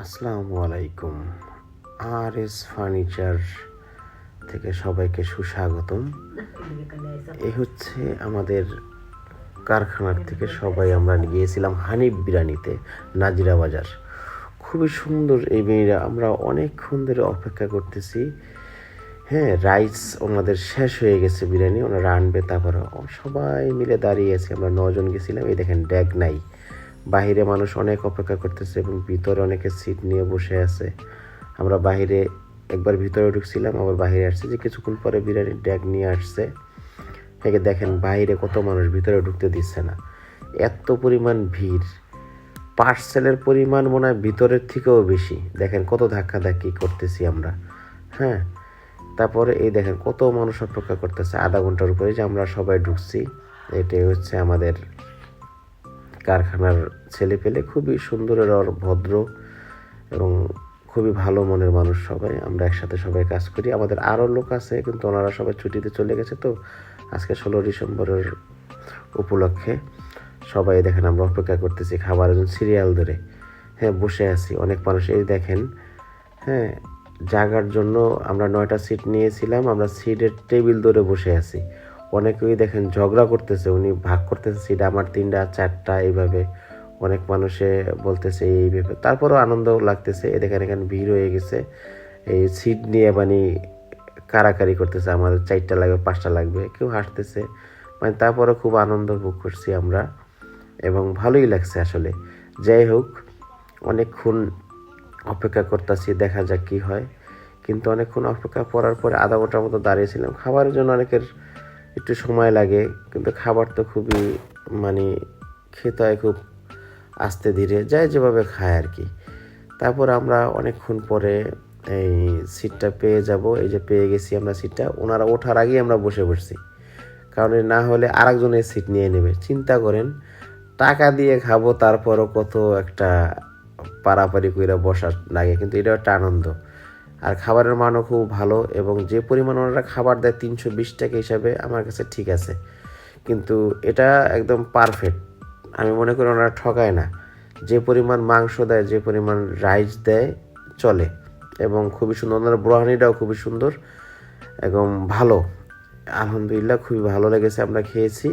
আসসালামু আলাইকুম। আর S furniture থেকে সবাইকে সুস্বাগতম। এই হচ্ছে আমাদের কারখানার থেকে সবাই আমরা গিয়েছিলাম হানিফ বিরিয়ানিতে, নাজিরা বাজার। খুবই সুন্দর এই বিরিয়ানিটা, আমরা অনেকক্ষণ ধরে অপেক্ষা করতেছি। হ্যাঁ, রাইস ওনাদের শেষ হয়ে গেছে, বিরিয়ানি ওনারা আনবে, তারপরে সবাই মিলে দাঁড়িয়ে আছি। আমরা 9 জন গেছিলাম। এই দেখেন, ড্যাগ নাই, বাহিরে মানুষ অনেক অপেক্ষা করতেছে এবং ভিতরে অনেকে সিট নিয়ে বসে আছে। আমরা বাহিরে একবার ভিতরে ঢুকছিলাম, আবার বাহিরে আসছে যে কিছুক্ষণ পরে বিরিয়ানির ড্যাগ নিয়ে আসছে। একে দেখেন বাইরে কত মানুষ, ভিতরে ঢুকতে দিচ্ছে না, এত পরিমাণ ভিড়। পার্সেলের পরিমাণ মনে হয় ভিতরের থেকেও বেশি। দেখেন কত ধাক্কাধাক্কি করতেছি আমরা। হ্যাঁ, তারপরে এই দেখেন কত মানুষ অপেক্ষা করতেছে আধা ঘন্টার উপরে, যে আমরা সবাই ঢুকছি। এটাই হচ্ছে আমাদের কারখানার ছেলে পেলে, খুবই সুন্দর আর ভদ্র এবং খুবই ভালো মনের মানুষ সবাই। আমরা একসাথে সবাই কাজ করি। আমাদের আরও লোক আছে, কিন্তু ওনারা সবাই ছুটিতে চলে গেছে। তো আজকে 16 ডিসেম্বরের উপলক্ষে সবাই দেখেন আমরা অপেক্ষা করতেছি খাবারের জন্য, সিরিয়াল ধরে। হ্যাঁ, বসে আছি অনেক মানুষ। এই দেখেন, হ্যাঁ, জায়গার জন্য আমরা 9টা সিট নিয়েছিলাম, আমরা সিটের টেবিল ধরে বসে আছি। অনেকেই দেখেন ঝগড়া করতেছে, উনি ভাগ করতেছে সিট, আমার 3টা 4টা, এইভাবে অনেক মানুষে বলতেছে এইভাবে। তারপরও আনন্দ লাগতেছে। এই দেখেন এখানে ভিড় হয়ে গেছে, এই সিট নিয়ে মানে কারাকারি করতেছে, আমাদের 4টা লাগবে 5টা লাগবে, কেউ হাসতেছে। মানে তারপরে খুব আনন্দ ভোগ করছি আমরা এবং ভালোই লাগছে আসলে। যাই হোক, অনেকক্ষণ অপেক্ষা করতেছি, দেখা যাক কি হয়। কিন্তু অনেকক্ষণ অপেক্ষা করার পরে আধা ঘন্টার মতো দাঁড়িয়েছিলাম। খাবারের জন্য অনেকের একটু সময় লাগে, কিন্তু খাবার তো খুবই মানে খেতে হয় খুব আস্তে ধীরে, যাই যেভাবে খায় আর কি। তারপর আমরা অনেকক্ষণ পরে এই সিটটা পেয়ে যাব। এই যে পেয়ে গেছি আমরা সিটটা, ওনারা ওঠার আগেই আমরা বসে পড়ছি, কারণ না হলে আরেকজনের সিট নিয়ে নেবে। চিন্তা করেন, টাকা দিয়ে খাবো, তারপরও কত একটা পারাপারি করে বসার লাগে, কিন্তু এটা একটা আনন্দ। আর খাবারের মানও খুব ভালো, এবং যে পরিমাণ ওনারা খাবার দেয় 320 টাকা হিসাবে, আমার কাছে ঠিক আছে। কিন্তু এটা একদম পারফেক্ট, আমি মনে করি ওনারা ঠকায় না। যে পরিমাণ মাংস দেয়, যে পরিমাণ রাইস দেয়, চলে। এবং খুবই সুন্দর, ওনার ব্রহানিটাও খুবই সুন্দর এবং ভালো। আলহামদুলিল্লাহ, খুবই ভালো লেগেছে, আমরা খেয়েছি।